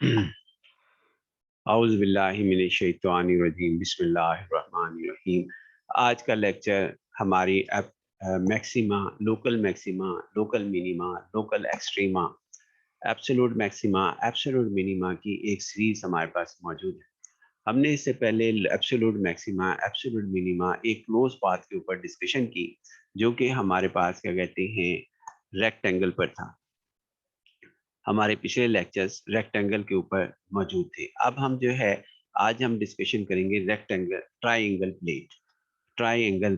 औज़ुबिल्लाहिमिनश्शैतानिर्रजीम बिस्मिल्लाहिर्रहमानिर्रहीम। आज का लेक्चर हमारी maxima, local minima, local extrema, absolute maxima, absolute minima की एक सीरीज हमारे पास मौजूद है। हमने इससे पहले एब्सोल्यूट मैक्सिमा, एब्सोल्यूट मिनिमा एक क्लोज पाथ के ऊपर डिस्कशन की, जो कि हमारे पास क्या कहते हैं रेक्टेंगल पर था। हमारे पिछले लेक्चर्स रेक्टेंगल के ऊपर मौजूद थे। अब हम जो है आज हम डिस्कशन करेंगे रेक्टेंगल ट्राइएंगल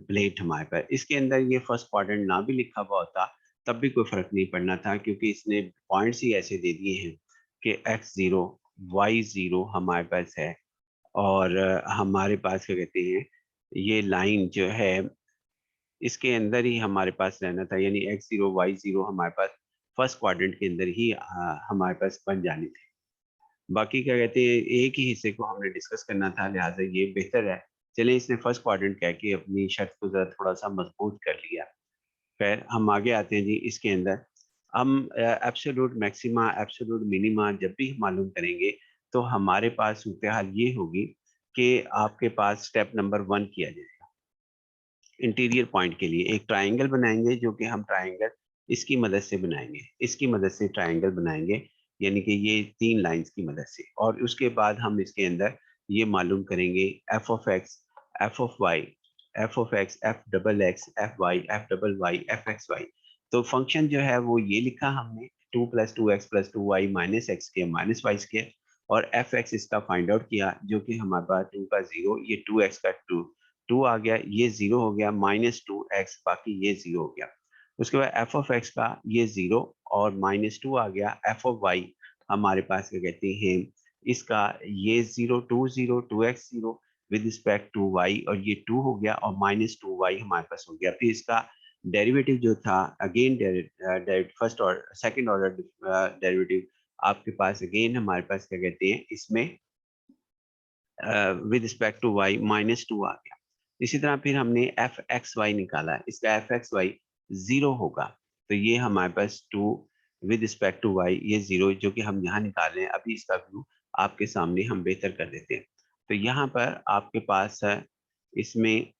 प्लेट हमारे पास। इसके अंदर ये फर्स्ट क्वाड्रेंट ना भी लिखा हुआ होता तब भी कोई फर्क नहीं पड़ना था, क्योंकि इसने पॉइंट्स ही ऐसे दे दिए हैं कि x0 y0 हमारे पास है, और हमारे पास क्या कहते हैं ये लाइन जो है इसके अंदर ही हमारे पास रहना था, यानी x0 y0 हमारे पास फर्स्ट क्वाड्रेंट के अंदर ही हमारे पास बन जानी थी। बाकी क्या कहते हैं एक ही हिस्से को हमने डिस्कस करना था, लिहाजा ये बेहतर है। चलिए इसने फर्स्ट क्वाड्रेंट कह के अपनी शर्त को जरा थोड़ा सा मजबूत कर लिया। फिर हम आगे आते हैं जी। इसके अंदर हम एब्सोल्यूट मैक्सिमा, एब्सोल्यूट मिनिमा जब भी मालूम करेंगे तो हमारे पास सूरत हाल ये होगी कि आपके पास स्टेप नंबर 1 किया जाएगा। इंटीरियर पॉइंट के लिए एक ट्राइंगल बनाएंगे, जो कि हम ट्राइंगल इसकी मदद से बनाएंगे, इसकी मदद से ट्राइंगल बनाएंगे, यानी कि ये 3 लाइंस की मदद से। और उसके बाद हम इसके अंदर ये मालूम करेंगे F of X, F of Y, F of X, F double X, F Y, F double Y, F X Y. तो फंक्शन जो है वो ये लिखा हमने 2 + 2x + 2y - x² - y², और एफ एक्स इसका फाइंड आउट किया, जो कि हमारे पास 2 का 0, ये 2x का 2 आ गया, ये 0 हो गया, -2x, बाकी ये 0 हो गया। उसके बाद एफ ऑफ एक्स का ये 0 और -2 आ गया। एफ ऑफ वाई हमारे पास क्या कहते हैं इसका ये 0, 2 0, 2x 0 with respect to Y, और ये 2 हो गया, और -2y हमारे पास हो गया। फिर इसका डेरिवेटिव जो था अगेन फर्स्ट और सेकंड ऑर्डर डेरिवेटिव आपके पास अगेन हमारे पास क्या कहते हैं इसमें विद रिस्पेक्ट टू वाई -2 आ गया। इसी तरह फिर हमने एफ एक्स वाई निकाला, इसका एफ एक्स वाई 0 होगा, तो ये हमारे पास 2 विद रिस्पेक्ट टू वाई ये 0, जो कि हम यहाँ निकाल रहे हैं। अभी इसका व्यू आपके सामने हम बेहतर कर देते हैं। तो यहाँ पर आपके पास है इसमें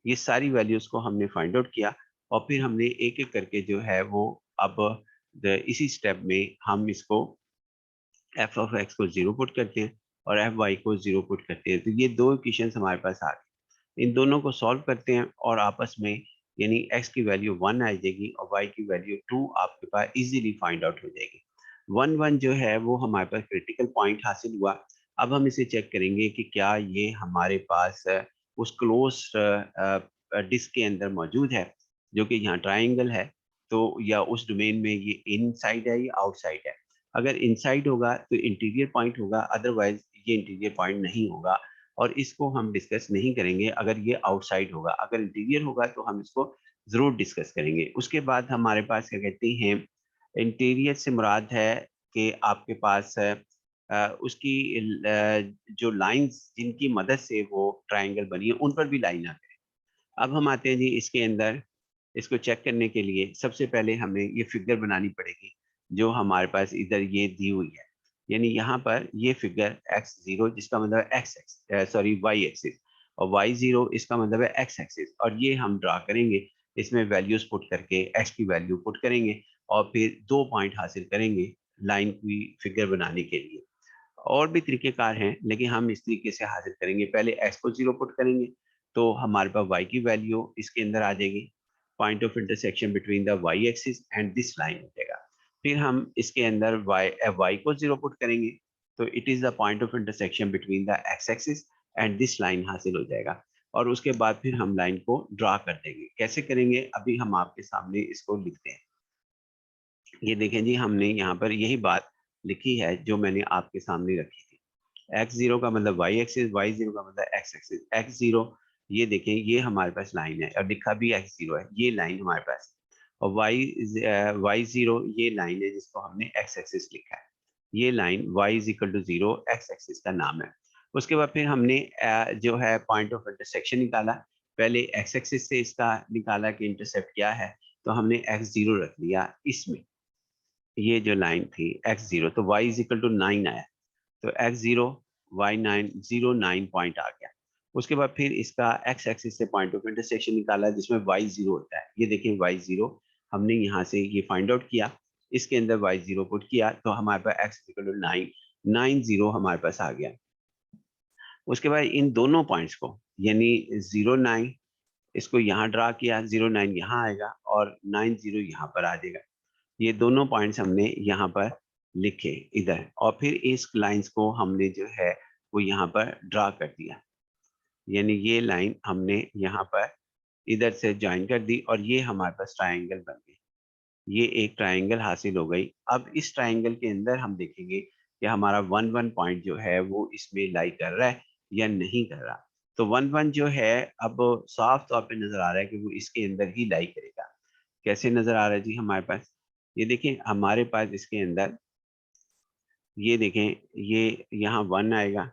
ये सारी वैल्यूज को हमने फाइंड आउट किया, और फिर हमने एक एक करके जो है वो अब इसी स्टेप में हम इसको एफ ऑफ एक्स को 0 पुट करते हैं और एफ वाई को 0 पुट करते हैं। तो ये दो इक्वेशंस हमारे पास आ गए। इन दोनों को सॉल्व करते हैं और आपस में यानी x की वैल्यू 1 आ जाएगी और y की वैल्यू 2 आपके पास इजीली फाइंड आउट हो जाएगी। 1 1 जो है वो हमारे पास क्रिटिकल पॉइंट हासिल हुआ। अब हम इसे चेक करेंगे कि क्या ये हमारे पास उस क्लोज डिस्क के अंदर मौजूद है, जो कि यहाँ ट्राइंगल है, तो या उस डोमेन में ये इनसाइड है या आउटसाइड है। अगर इनसाइड होगा तो इंटीरियर पॉइंट होगा, अदरवाइज ये इंटीरियर पॉइंट नहीं होगा, और इसको हम डिस्कस नहीं करेंगे अगर ये आउटसाइड होगा। अगर इंटीरियर होगा तो हम इसको ज़रूर डिस्कस करेंगे। उसके बाद हमारे पास क्या कहते हैं इंटीरियर से मुराद है कि आपके पास उसकी जो लाइंस जिनकी मदद से वो ट्राइंगल बनी है उन पर भी लाइन आते हैं। अब हम आते हैं जी इसके अंदर, इसको चेक करने के लिए सबसे पहले हमें ये फिगर बनानी पड़ेगी जो हमारे पास इधर ये दी हुई है। यानी यहाँ पर ये फिगर x0 जिसका मतलब है X X sorry Y axis, और y0 इसका मतलब है एक्स एक्सिस, और ये हम ड्रा करेंगे। इसमें वैल्यूज पुट करके x की वैल्यू पुट करेंगे और फिर 2 पॉइंट हासिल करेंगे लाइन की फिगर बनाने के लिए। और भी तरीकेकार हैं, लेकिन हम इस तरीके से हासिल करेंगे। पहले x को 0 पुट करेंगे तो हमारे पास y की वैल्यू इसके अंदर आ जाएगी। Point of intersection between the y axis and this line हो जाएगा। फिर हम इसके अंदर y को 0 पुट करेंगे तो it is the point of intersection between the x axis and this line हासिल हो जाएगा। और उसके बाद फिर हम लाइन को ड्रा कर देंगे। कैसे करेंगे अभी हम आपके सामने इसको लिखते हैं। ये देखें जी, हमने यहाँ पर यही बात लिखी है जो मैंने आपके सामने रखी थी। x0 का मतलब y एक्सिस, y0 का मतलब x एक्सिस। x0 ये देखें ये हमारे पास लाइन है और लिखा भी x0 है, ये लाइन हमारे पास है। और y0 ये लाइन है जिसको हमने x एक्सिस लिखा है। ये लाइन y = 0 x एक्सिस का नाम है। उसके बाद फिर हमने जो है पॉइंट ऑफ इंटरसेक्शन निकाला। पहले x एक्सिस से इसका निकाला कि इंटरसेप्ट क्या है, तो हमने x0 रख लिया इसमें। ये जो लाइन थी x0, तो y इज इक्वल टू 9 आया, तो x0 y9 09 पॉइंट आ गया। उसके बाद फिर इसका x एक्सिस से पॉइंट ऑफ इंटरसेक्शन निकाला जिसमें y0 होता है। ये देखिए y0 हमने यहाँ से ये फाइंड आउट किया, इसके अंदर y0 पुट किया तो हमारे पास x इक्वल टू 990 हमारे पास आ गया। उसके बाद इन दोनों पॉइंट्स को यानी 09 इसको यहाँ ड्रा किया, 09 यहाँ आएगा और 90 यहाँ पर आ जाएगा। ये दोनों पॉइंट्स हमने यहाँ पर लिखे इधर, और फिर इस लाइंस को हमने जो है वो यहाँ पर ड्रा कर दिया, यानी ये लाइन हमने यहाँ पर इधर से ज्वाइन कर दी और ये हमारे पास ट्रायंगल बन गई। ये एक ट्रायंगल हासिल हो गई। अब इस ट्रायंगल के अंदर हम देखेंगे कि हमारा 1 1 पॉइंट जो है वो इसमें लाई कर रहा है या नहीं कर रहा। तो 1 1 जो है अब साफ तौर पे नजर आ रहा है कि वो इसके अंदर ही लाई करेगा। कैसे नजर आ रहा है जी हमारे पास? ये देखें हमारे पास इसके अंदर, ये देखें ये यहाँ 1 आएगा,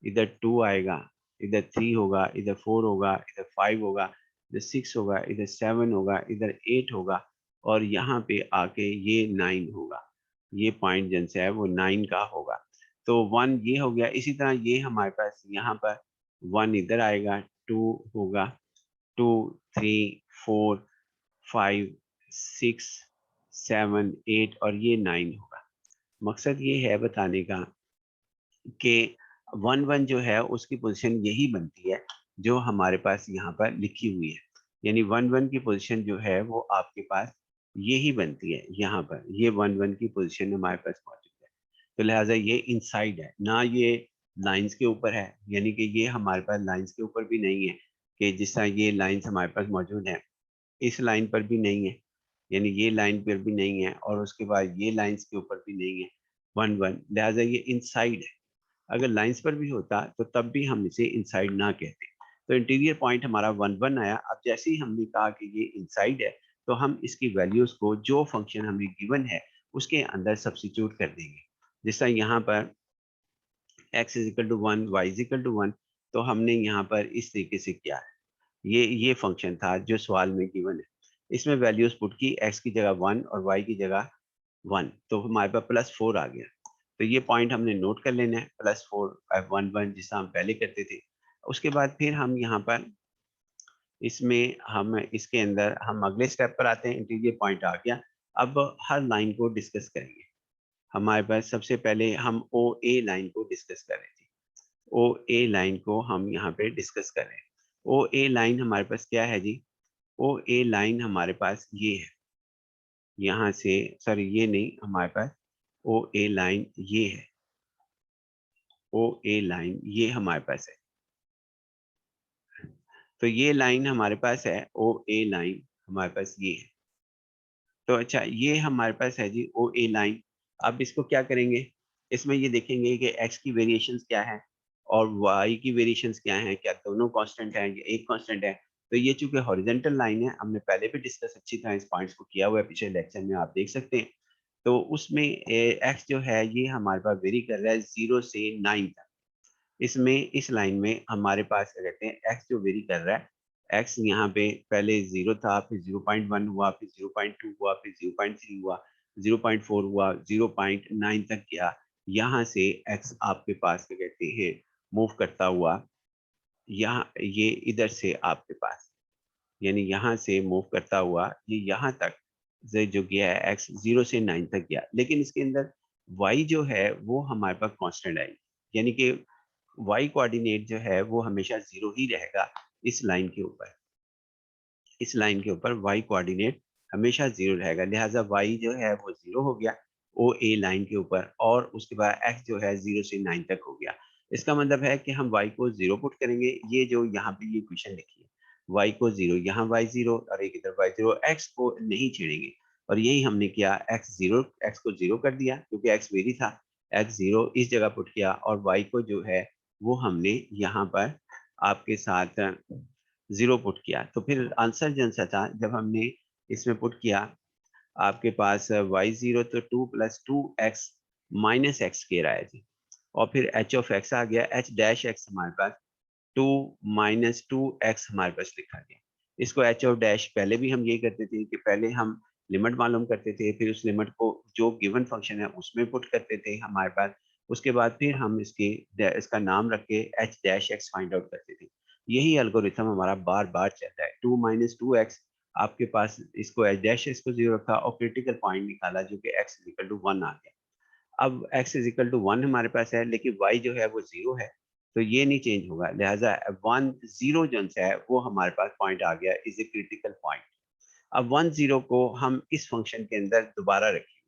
इधर 2 आएगा, इधर 3 होगा, इधर 4 होगा, इधर 5 होगा, इधर 6 होगा, इधर 7 होगा, इधर 8 होगा और यहाँ पे आके ये 9 होगा। ये पॉइंट जन से है वो 9 का होगा। तो 1 ये हो गया। इसी तरह ये हमारे पास यहाँ पर 1 इधर आएगा, 2 होगा, 2 3 4 5 6 7 8 और ये 9 होगा। मकसद ये है बताने का कि 1 1 जो है उसकी पोजीशन यही बनती है जो हमारे पास यहाँ पर लिखी हुई है। यानी 1 1 की पोजीशन जो है वो आपके पास यही बनती है। यहाँ पर ये 1 1 की पोजीशन हमारे पास मौजूद है। तो लिहाजा ये इनसाइड है, ना ये लाइंस के ऊपर है। यानी कि ये हमारे पास लाइंस के ऊपर भी नहीं है कि जिस तरह ये लाइंस हमारे पास मौजूद है, इस लाइन पर भी नहीं है, यानी ये लाइन पर भी नहीं है और उसके बाद ये लाइंस के ऊपर भी नहीं है 1 1। लिहाजा ये इनसाइड है। अगर लाइंस पर भी होता तो तब भी हम इसे इनसाइड ना कहते। तो इंटीरियर पॉइंट हमारा 1 1 आया। अब जैसे ही हमने कहा कि ये इनसाइड है तो हम इसकी वैल्यूज को जो फंक्शन हमें गिवन है उसके अंदर सब्स्टिट्यूट कर देंगे। जिस तरह यहाँ पर x is equal to 1, y is equal to 1, तो हमने यहाँ पर इस तरीके से किया है। ये फंक्शन था जो सवाल में गिवन है। इसमें वैल्यूज पुट की, x की जगह 1 और y की जगह 1, तो हमारे पास +4 आ गया। तो ये पॉइंट हमने नोट कर लेना है, +4 1 1 जिसका हम पहले करते थे। उसके बाद फिर हम यहाँ पर इसमें हम इसके अंदर हम अगले स्टेप पर आते हैं। इंटीरियर पॉइंट आ गया। अब हर लाइन को डिस्कस करेंगे। हमारे पास सबसे पहले हम ओ ए लाइन को डिस्कस कर रहे थे। ओ ए लाइन को हम यहाँ पे डिस्कस कर रहे हैं। ओ ए लाइन हमारे पास क्या है जी? ओ ए लाइन हमारे पास ये है, यहाँ से, सॉरी ये नहीं, हमारे पास ओ ए लाइन ये है। ओ ए लाइन ये हमारे पास है। तो ये लाइन हमारे पास है, ओ ए लाइन हमारे पास ये है। तो अच्छा ये हमारे पास है जी ओ ए लाइन। अब इसको क्या करेंगे? इसमें ये देखेंगे कि एक्स की वेरिएशंस क्या है और वाई की वेरिएशंस क्या है, क्या दोनों कांस्टेंट है या एक कांस्टेंट है। तो ये चूंकि हॉरिजॉन्टल लाइन है, हमने पहले भी डिस्कस अच्छी तरह इस पॉइंट्स को किया हुआ है, पिछले लेक्चर में आप देख सकते हैं। तो उसमें एक्स जो है ये हमारे पास वेरी कर रहा है 0 से 9 तक। इसमें इस लाइन में हमारे पास क्या कहते हैं, एक्स जो वेरी कर रहा है, एक्स यहाँ पे पहले 0 था, फिर 0.1 हुआ, फिर 0.2 हुआ, फिर 0.3 हुआ, 0.4 हुआ, 0.9 तक गया। यहाँ से एक्स आपके पास क्या कहते हैं मूव करता हुआ, यहाँ ये इधर से आपके पास, यानी यहाँ से मूव करता हुआ ये यहाँ तक से जो गया है, एक्स 0 से 9 तक गया। लेकिन इसके अंदर वाई जो है वो हमारे पास कांस्टेंट आई, यानी कि वाई कोऑर्डिनेट जो है वो हमेशा 0 ही रहेगा। इस लाइन के ऊपर, इस लाइन के ऊपर वाई कोऑर्डिनेट हमेशा 0 रहेगा। लिहाजा वाई जो है वो 0 हो गया ओ ए लाइन के ऊपर, और उसके बाद एक्स जो है 0 से 9 तक हो गया। इसका मतलब है कि हम वाई को 0 पुट करेंगे। ये जो यहाँ पे ये इक्वेशन लिखी है, वाई को 0, यहाँ वाई 0 और एक इधर वाई 0, एक्स को नहीं छेड़ेंगे। और यही हमने किया, एक्स को 0 कर दिया क्योंकि एक्स वेरी था, एक्स 0 इस जगह पुट किया, और वाई को जो है वो हमने यहाँ पर आपके साथ 0 पुट किया। तो फिर आंसर जन सा था जब हमने इसमें पुट किया आपके पास y0 तो 2 + 2x - x के रहा है जी। और फिर h ऑफ x आ गया, h डैश x हमारे पास 2 - 2x हमारे पास लिखा गया। इसको h ऑफ डैश पहले भी हम यही करते थे कि पहले हम लिमिट मालूम करते थे, फिर उस लिमिट को जो गिवन फंक्शन है उसमें पुट करते थे हमारे पास। उसके बाद फिर हम इसका नाम रख के H dash x find out करते थे। यही एल्गोरिथम हमारा बार बार चल रहा है। 2 माइनस 2x, आपके पास इसको एच डैश एक्स को 0 रखा और क्रिटिकल पॉइंट निकाला जो कि x इक्वल टू 1 आ गया। अब x इज इक्वल टू 1 हमारे पास है, लेकिन y जो है वो 0 है, तो ये नहीं चेंज होगा। लिहाजा 1 0 जो है वो हमारे पास पॉइंट आ गया, इज ए क्रिटिकल पॉइंट। अब 1 0 को हम इस फंक्शन के अंदर दोबारा रखेंगे,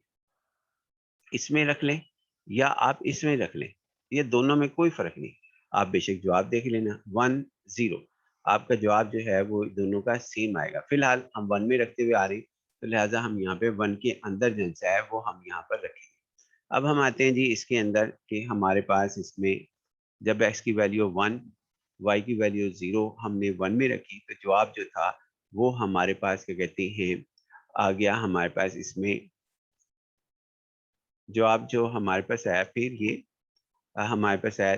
इसमें रख लें या आप इसमें रख लें, ये दोनों में कोई फर्क नहीं। आप बेशक जवाब देख लेना 1 0, आपका जवाब जो है वो दोनों का सेम आएगा। फिलहाल हम 1 में रखते हुए आ रहे हैं, तो लिहाजा हम यहाँ पे 1 के अंदर जो है वो हम यहाँ पर रखेंगे। अब हम आते हैं जी इसके अंदर कि हमारे पास इसमें जब x की वैल्यू 1, y की वैल्यू 0 हमने 1 में रखी, तो जवाब जो था वो हमारे पास क्या कहते हैं आ गया। हमारे पास इसमें जवाब जो हमारे पास आया, फिर ये हमारे पास आया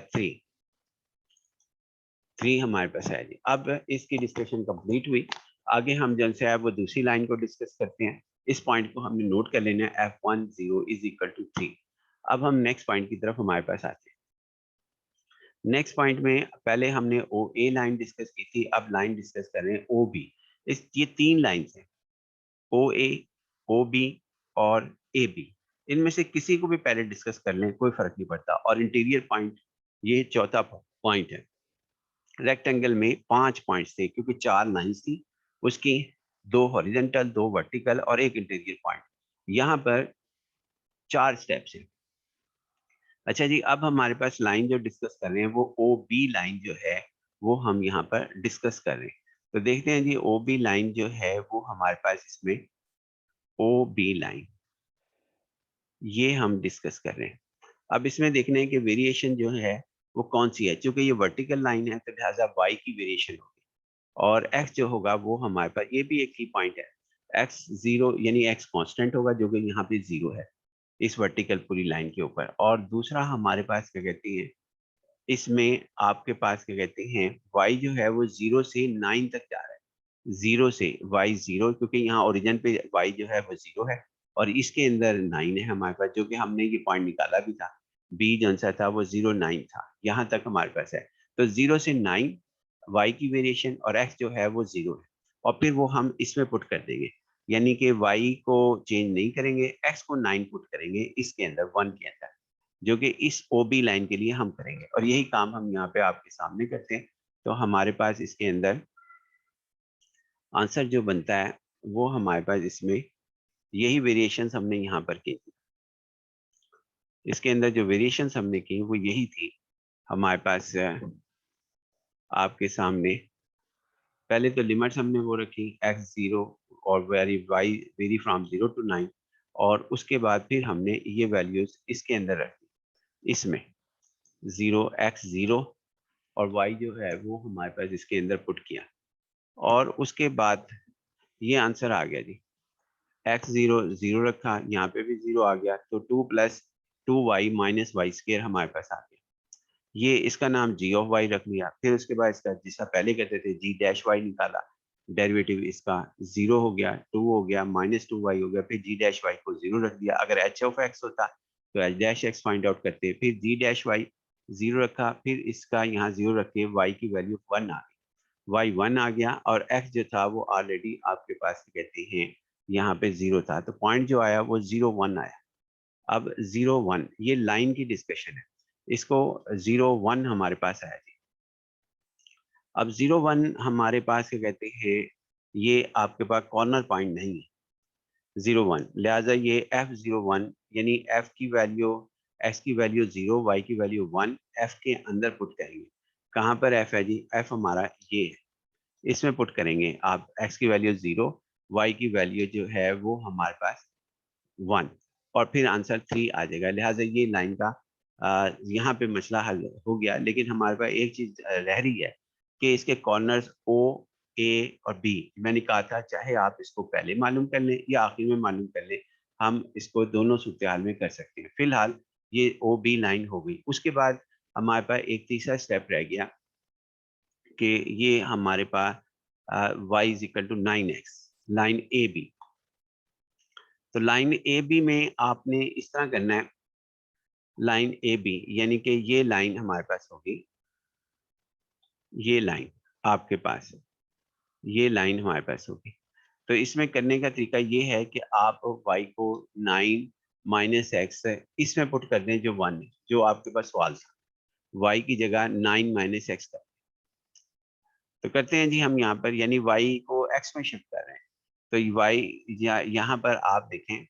3 हमारे पास आया जी। अब इसकी डिस्कशन कंप्लीट हुई। आगे हम जन से है वो दूसरी लाइन को डिस्कस करते हैं। इस पॉइंट को हमने नोट कर लेना है, f10 इज इक्वल टू 3। अब हम नेक्स्ट पॉइंट की तरफ हमारे पास आते हैं। नेक्स्ट पॉइंट में पहले हमने ओ ए लाइन डिस्कस की थी, अब लाइन डिस्कस कर रहे हैं ओ बी। ये 3 लाइन्स हैं, ओ ए, ओ बी और ए बी। इनमें से किसी को भी पहले डिस्कस कर लें, कोई फर्क नहीं पड़ता। और इंटीरियर पॉइंट ये चौथा पॉइंट है। रेक्टेंगल में 5 पॉइंट्स थे, क्योंकि 4 लाइन्स थी, उसकी 2 हॉरिजेंटल, 2 वर्टिकल और एक इंटीरियर पॉइंट। यहाँ पर 4 स्टेप्स हैं। अच्छा जी, अब हमारे पास लाइन जो डिस्कस कर रहे हैं वो ओ बी लाइन जो है वो हम यहाँ पर डिस्कस कर रहे हैं। तो देखते हैं जी, ओ बी लाइन जो है वो हमारे पास इसमें ओ बी लाइन ये हम डिस्कस कर रहे हैं। अब इसमें देखना है कि वेरिएशन जो है वो कौन सी है। चूंकि ये वर्टिकल लाइन है तो लिहाजा वाई की वेरिएशन होगी, और एक्स जो होगा वो हमारे पास ये भी एक की पॉइंट है। एक्स 0 यानी एक्स कांस्टेंट होगा, जो कि यहाँ पे 0 है इस वर्टिकल पूरी लाइन के ऊपर। और दूसरा हमारे पास क्या कहते हैं, इसमें आपके पास क्या कहते हैं y जो है वो 0 से 9 तक जा रहा है। 0 से y 0, क्योंकि यहाँ ओरिजिन पे y जो है वो 0 है और इसके अंदर 9 है हमारे पास, जो कि हमने ये पॉइंट निकाला भी था। b जो सा था वो 0 9 था, यहाँ तक हमारे पास है। तो 0 से 9 y की वेरिएशन और x जो है वो 0 है, और फिर वो हम इसमें पुट कर देंगे। यानी कि y को चेंज नहीं करेंगे, x को 9 पुट करेंगे इसके अंदर 1 के अंदर, जो कि इस ओ बी लाइन के लिए हम करेंगे। और यही काम हम यहाँ पे आपके सामने करते हैं। तो हमारे पास इसके अंदर आंसर जो बनता है वो हमारे पास इसमें यही वेरिएशंस हमने यहाँ पर की थी। इसके अंदर जो वेरिएशंस हमने की वो यही थी हमारे पास आपके सामने। पहले तो लिमिट्स हमने वो रखी x 0 और y वेरी फ्रॉम 0 to 9, और उसके बाद फिर हमने ये वैल्यूज इसके अंदर रखी, इसमें 0 और y जो है वो हमारे पास इसके अंदर पुट किया, और उसके बाद ये आंसर आ गया जी। x 0 0 रखा, यहाँ पे भी 0 आ गया, तो 2 + 2y - y² हमारे पास आ गया। ये इसका नाम g ऑफ y रख लिया। फिर उसके बाद इसका जिसका पहले कहते थे g डैश y निकाला, डेरिवेटिव इसका 0 हो गया, 2 हो गया, -2y हो गया, फिर g डैश y को 0 रख दिया। अगर h ऑफ x होता तो h dash x find out करते, फिर g डैश y 0 रखा, फिर इसका यहाँ 0 रख के y की वैल्यू 1 आ गई, y 1 आ गया, और x जो था वो ऑलरेडी आपके पास कहते हैं यहाँ पे 0 था, तो पॉइंट जो आया वो 0 1 आया। अब 0 1 ये लाइन की डिस्कशन है, इसको 0 1 हमारे पास आया जी। अब 0 1 हमारे पास क्या कहते हैं, ये आपके पास कॉर्नर पॉइंट नहीं है 0 1, लिहाजा ये f01 यानी f की वैल्यू, x की वैल्यू 0, y की वैल्यू 1 f के अंदर पुट करेंगे। कहाँ पर f है जी, f हमारा ये है, इसमें पुट करेंगे आप x की वैल्यू 0, y की वैल्यू जो है वो हमारे पास 1, और फिर आंसर 3 आ जाएगा। लिहाजा ये लाइन का यहाँ पे मसला हल हो गया। लेकिन हमारे पास एक चीज रह रही है कि इसके कॉर्नर्स ओ, ए और बी। मैंने कहा था चाहे आप इसको पहले मालूम कर लें या आखिर में मालूम कर लें, हम इसको दोनों सूरत हाल में कर सकते हैं। फिलहाल ये ओ बी लाइन हो गई। उसके बाद हमारे पास एक तीसरा स्टेप रह गया कि ये हमारे पास y = 9x line A B. तो लाइन ए बी में आपने इस तरह करना है, लाइन ए बी यानी कि ये लाइन हमारे पास होगी, ये लाइन आपके पास है, ये लाइन हमारे पास होगी। तो इसमें करने का तरीका ये है कि आप y को 9 माइनस एक्स इसमें पुट कर दें जो 1 है, जो आपके पास सवाल था, y की जगह 9 माइनस एक्स कर। तो करते हैं जी हम यहाँ पर, यानी y को x में शिफ्ट कर रहे हैं। तो y यहाँ पर आप देखें,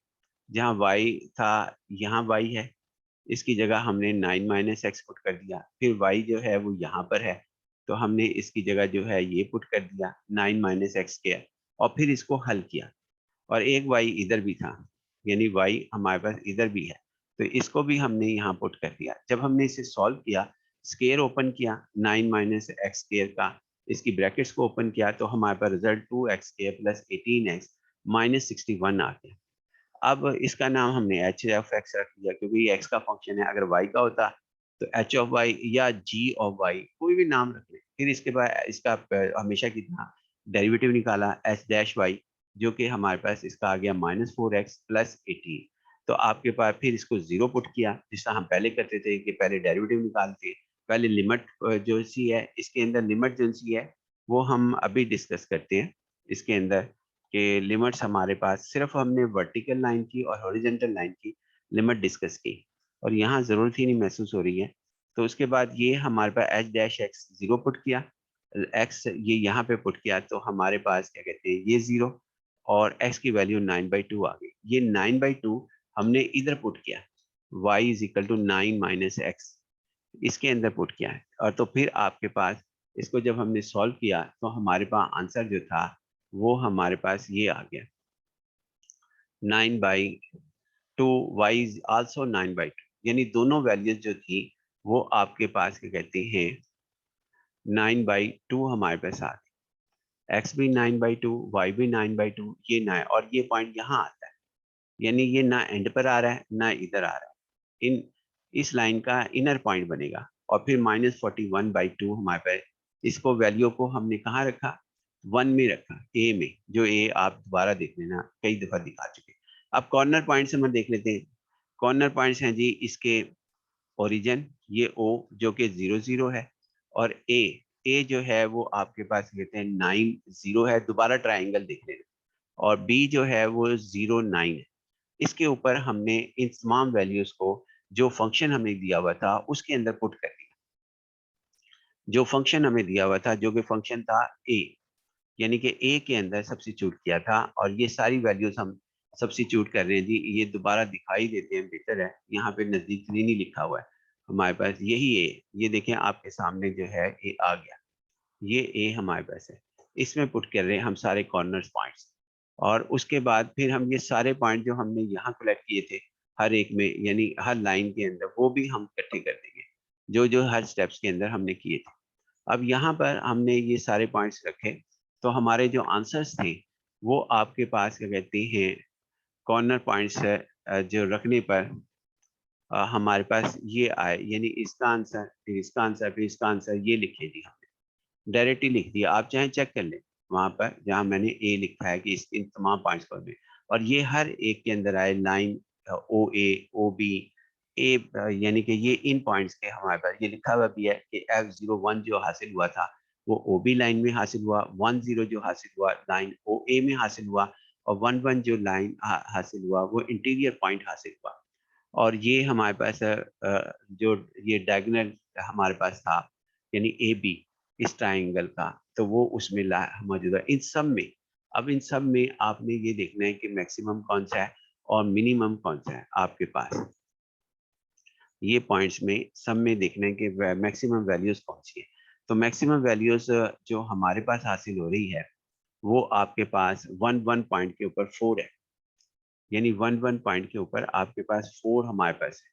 जहाँ y था यहाँ y है, इसकी जगह हमने 9 माइनस एक्स पुट कर दिया। फिर y जो है वो यहाँ पर है, तो हमने इसकी जगह जो है ये पुट कर दिया 9 माइनस एक्स स्क्वायर, और फिर इसको हल किया। और एक y इधर भी था, यानी y हमारे पास इधर भी है, तो इसको भी हमने यहाँ पुट कर दिया। जब हमने इसे सॉल्व किया, स्क्वायर ओपन किया 9 माइनस एक्स स्क्वायर का, इसकी ब्रैकेट्स को ओपन किया, तो हमारे पास result 2x square plus 18x minus 61 आ गया। अब इसका नाम हमने एच ऑफ एक्स रख दिया, क्योंकि ये एक्स का फंक्शन है। अगर वाई का होता तो एच ऑफ वाई या जी ऑफ वाई, कोई भी नाम रख लें। फिर इसके बाद इसका हमेशा कितना डेरिवेटिव निकाला, एच डैश वाई, जो कि हमारे पास इसका आ गया -4x प्लस 18। तो आपके पास फिर इसको जीरो पुट किया, जिसका हम पहले करते थे कि पहले डेरिवेटिव निकालते, पहले लिमिट जो सी है, इसके अंदर लिमिट जो सी है वो हम अभी डिस्कस करते हैं। इसके अंदर के लिमिट्स हमारे पास, सिर्फ हमने वर्टिकल लाइन की और हॉरिजॉन्टल लाइन की लिमिट डिस्कस की, और यहाँ ज़रूरत ही नहीं महसूस हो रही है। तो उसके बाद ये हमारे पास h dash x zero put किया, एक्स ये यहाँ पे पुट किया, तो हमारे पास क्या कहते हैं ये जीरो, और एक्स की वैल्यू 9/2 आ गई। ये 9/2 हमने इधर पुट किया, y is equal to 9 minus X, इसके अंदर पुट किया है। और तो फिर आपके पास इसको जब हमने सॉल्व किया, तो हमारे पास आंसर जो था वो हमारे पास ये आ गया 9/2, y इज आल्सो 9/2, यानी दोनों वैल्यूज जो थी वो आपके पास क्या कहते हैं 9/2 हमारे पास आ गई। x भी 9/2, y भी 9/2, ये 9, और ये पॉइंट यहाँ आता है, यानी ये ना एंड पर आ रहा है ना इधर आ रहा है, इन इस लाइन का इनर पॉइंट बनेगा। और फिर -41/2 हमारे पास, इसको वैल्यू को हमने कहाँ रखा, 1 में रखा, ए में, जो ए आप दोबारा देख लेना, कई दफा दिखा चुके। अब कॉर्नर पॉइंट्स हम देख लेते हैं। कॉर्नर पॉइंट्स हैं जी इसके, ओरिजिन ये ओ जो कि 0 0 है, और ए जो है वो आपके पास कहते हैं 9 0 है, दोबारा ट्राइंगल देख लेना, और बी जो है वो 0 9 है। इसके ऊपर हमने इन तमाम वैल्यूज को जो फंक्शन हमें दिया हुआ था उसके अंदर पुट कर दिया, जो फंक्शन हमें दिया हुआ था, जो कि फंक्शन था ए, यानी कि ए के अंदर सब्स्टिट्यूट किया था। और ये सारी वैल्यूज हम सब्स्टिट्यूट कर रहे हैं जी, ये दोबारा दिखाई देते हैं, बेहतर है, यहाँ पे नजदीक नहीं लिखा हुआ है हमारे पास, यही ए, ये देखें आपके सामने जो है ए आ गया, ये ए हमारे पास है, इसमें पुट कर रहे हैं हम सारे कॉर्नर पॉइंट्स। और उसके बाद फिर हम ये सारे पॉइंट जो हमने यहाँ कलेक्ट किए थे हर एक में, यानी हर लाइन के अंदर, वो भी हम इकट्ठे कर देंगे, जो जो हर स्टेप्स के अंदर हमने किए थे। अब यहाँ पर हमने ये सारे पॉइंट्स रखे, तो हमारे जो आंसर्स थे वो आपके पास क्या कहते हैं कॉर्नर पॉइंट्स जो रखने पर हमारे पास ये आए, यानी इसका आंसर, फिर इसका आंसर, फिर इसका आंसर, ये लिखे जी हमने, डायरेक्टली लिख दिया। आप चाहे चेक कर लें वहां पर जहां मैंने ए लिखा है कि इस इन तमाम पॉइंट्स पर में, और ये हर एक के अंदर आए लाइन ओ ए ओ बी ए, यानी कि ये इन पॉइंट्स के हमारे पास ये लिखा हुआ भी है कि F01 जो हासिल हुआ था वो ओ बी लाइन में हासिल हुआ, 10 जो हासिल हुआ लाइन ओ ए में हासिल हुआ, और 11 जो लाइन हासिल हुआ वो इंटीरियर पॉइंट हासिल हुआ। और ये हमारे पास जो ये डायगोनल हमारे पास था, यानी ए बी इस ट्राइंगल का, तो वो उसमें मौजूद है इन सब में। अब इन सब में आपने ये देखना है कि मैक्सिमम कौन सा है और मिनिमम कौन सा है आपके पास, ये पॉइंट्स में सब में देखना है कि मैक्सिमम वैल्यूज कौन सी है। तो मैक्सिमम वैल्यूज जो हमारे पास हासिल हो रही है वो आपके पास 1 1 पॉइंट के ऊपर 4 है, यानी 1 1 पॉइंट के ऊपर आपके पास 4 हमारे पास है।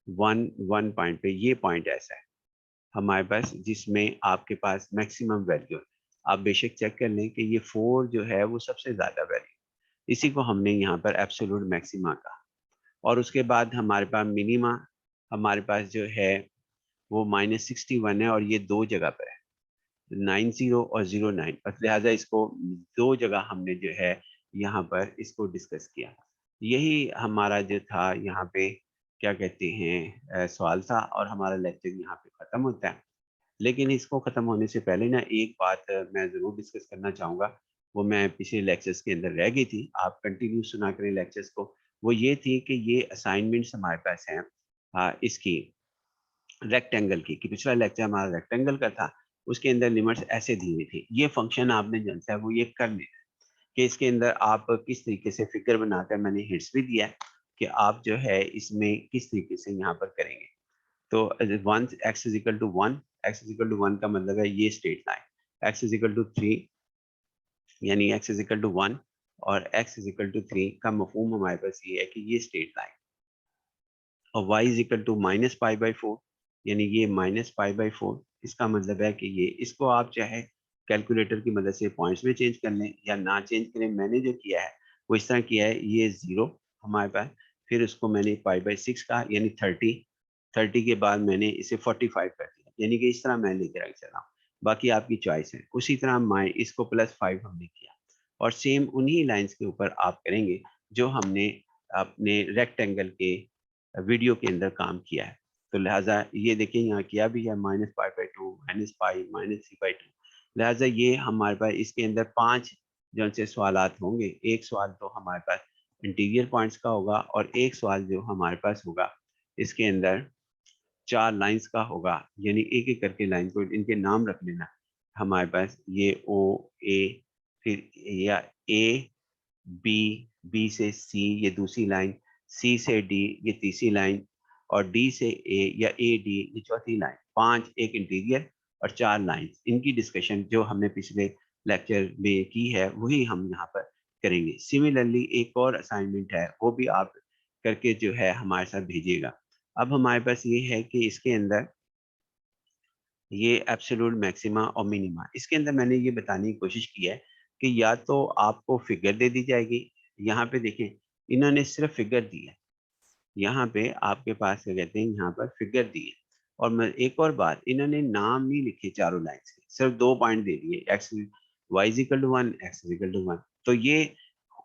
1 1 पॉइंट पे ये पॉइंट ऐसा है हमारे पास जिसमें आपके पास मैक्सिमम वैल्यू है। आप बेशक चेक कर लें कि ये 4 जो है वो सबसे ज्यादा वैल्यू, इसी को हमने यहाँ पर एब्सोल्यूट मैक्सिमा कहा। और उसके बाद हमारे पास मिनिमा, हमारे पास जो है वो -61 है, और ये दो जगह पर है, 90 और 09, और लिहाजा इसको दो जगह हमने जो है यहाँ पर इसको डिस्कस किया। यही हमारा जो था यहाँ पे क्या कहते हैं सवाल था और हमारा लेक्चर यहाँ पे ख़त्म होता है। लेकिन इसको ख़त्म होने से पहले ना एक बात मैं ज़रूर डिस्कस करना चाहूँगा, वो मैं पिछले लेक्चर्स के अंदर रह गई थी, आप कंटिन्यू सुना करें लेक्चर्स को। वो ये थी कि ये असाइनमेंट्स हमारे पास हैं इसकी रेक्टेंगल की, कि पिछला लेक्चर हमारा रेक्टेंगल का था, उसके अंदर लिमिट्स ऐसे दी हुई थी। ये फंक्शन आपने जो है वो ये कर लेना है कि इसके अंदर आप किस तरीके से फिगर बनाकर मैंने हिंट्स भी दिया है कि आप जो है इसमें किस तरीके से यहाँ पर करेंगे। तो one x is equal to one, x is equal to one का मतलब है ये straight line, x is equal to three यानी x is equal to one और x is equal to three का मफहूम हमारे पास ये है कि ये स्ट्रेट लाइन, और y is equal to minus pi by four यानी ये माइनस पाई बाई फोर। इसका मतलब है कि ये इसको आप चाहे कैलकुलेटर की मदद से पॉइंट्स में चेंज कर लें या ना चेंज करें। मैंने जो किया है वो इस तरह किया है, ये जीरो हमारे पास, फिर उसको मैंने पाई बाई सिक्स का यानी 30, 30 के बाद मैंने इसे 45 कर दिया, यानी कि इस तरह मैं लेकर आगे चला हूँ। बाकी आपकी चॉइस है। उसी तरह माई इसको प्लस 5 हमने किया और सेम उन्हीं लाइंस के ऊपर आप करेंगे जो हमने अपने रेक्टेंगल के वीडियो के अंदर काम किया है। तो लिहाजा ये देखिए यहाँ किया भी है minus pi by two, minus pi, minus three by two. लिहाजा ये हमारे पास इसके अंदर 5 जो से सवालात होंगे। एक सवाल तो हमारे पास इंटीरियर पॉइंट्स का होगा और एक सवाल जो हमारे पास होगा इसके अंदर 4 लाइन्स का होगा, यानी एक-एक करके लाइन को इनके नाम रख लेना। हमारे पास ये ओ, ए, फिर या ए, बी, बी से सी ये दूसरी लाइन, सी से डी ये तीसरी लाइन और डी से ए या ए डी ये चौथी लाइन। 5 एक इंटीरियर और 4 लाइन्स। इनकी डिस्कशन जो हमने पिछले लेक्चर में की है वही हम यहाँ पर करेंगे। सिमिलरली एक और असाइनमेंट है वो भी आप करके जो है हमारे साथ भेजिएगा। अब हमारे पास ये है कि इसके अंदर ये एब्सोल्यूट मैक्सिमा और मिनिमा, इसके अंदर मैंने ये बताने की कोशिश की है कि या तो आपको फिगर दे दी जाएगी। यहाँ पे देखें इन्होंने सिर्फ फिगर दी है, यहाँ पे आपके पास क्या कहते हैं यहाँ पर फिगर दी है। और मैं एक और बात, इन्होंने नाम नहीं लिखे चारों लाइन के, सिर्फ 2 पॉइंट दे दिए, X Y is equal to one, x is equal to one. तो ये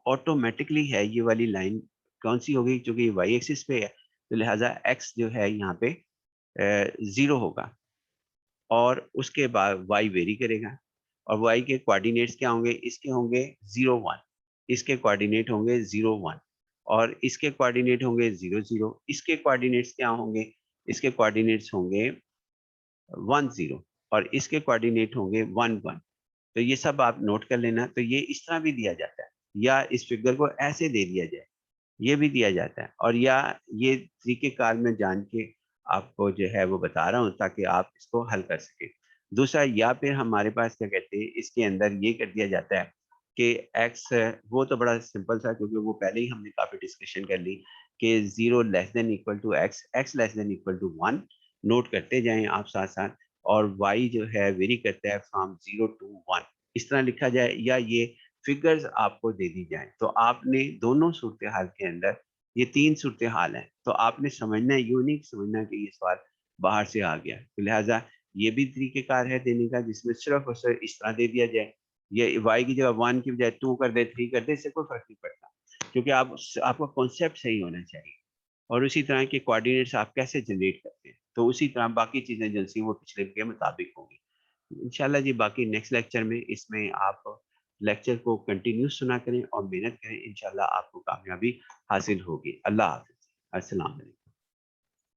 ऑटोमेटिकली है ये वाली लाइन कौन सी होगी, क्योंकि वाई एक्सिस पे है तो लिहाजा एक्स जो है यहाँ पे 0 होगा और उसके बाद y वेरी करेगा और y के कोऑर्डिनेट्स क्या होंगे, इसके होंगे 0 1, इसके कोऑर्डिनेट होंगे 0 1 और इसके कोऑर्डिनेट होंगे 0 0, इसके कोऑर्डिनेट्स क्या होंगे, इसके कोऑर्डिनेट्स होंगे 1 0 और इसके कोऑर्डिनेट होंगे 1 1। तो ये सब आप नोट कर लेना। तो ये इस तरह भी दिया जाता है या इस फिगर को ऐसे दे दिया जाए, ये भी दिया जाता है। और या ये तरीक़ेकार में जान के आपको जो है वो बता रहा हूँ ताकि आप इसको हल कर सकें। दूसरा, या फिर हमारे पास क्या कहते हैं इसके अंदर ये कर दिया जाता है कि एक्स, वो तो बड़ा सिंपल था क्योंकि वो पहले ही हमने काफ़ी डिस्कशन कर ली कि 0 less than equal to X, X less than equal to 1 note करते जाएँ आप साथ-साथ और वाई जो है वेरी करता है फ्रॉम 0 टू 1 इस तरह लिखा जाए या ये फिगर्स आपको दे दी जाएँ। तो आपने दोनों सूरत हाल के अंदर ये 3 सूरत हाल हैं, तो आपने समझना है, यूँ नहीं समझना कि ये सवाल बाहर से आ गया। तो लिहाज़ा ये भी तरीक़ेकार है देने का जिसमें सिर्फ़ और सिर्फ़ इस तरह दे दिया जाए। ये y की जगह 1 की बजाय 2 कर दे, 3 कर दे, इससे कोई फ़र्क नहीं पड़ता। क्योंकि आपका कॉन्सेप्ट सही होना चाहिए और उसी तरह के कोऑर्डिनेट्स आप कैसे जनरेट करते हैं, तो उसी तरह बाकी चीज़ें जो सी वो पिछले के मुताबिक होंगी। इंशाल्लाह जी बाकी नेक्स्ट लेक्चर में इसमें आप लेक्चर को कंटिन्यू सुना करें और मेहनत करें, इंशाल्लाह आपको कामयाबी हासिल होगी। अल्लाह हाफ़िज़। अस्सलाम वालेकुम।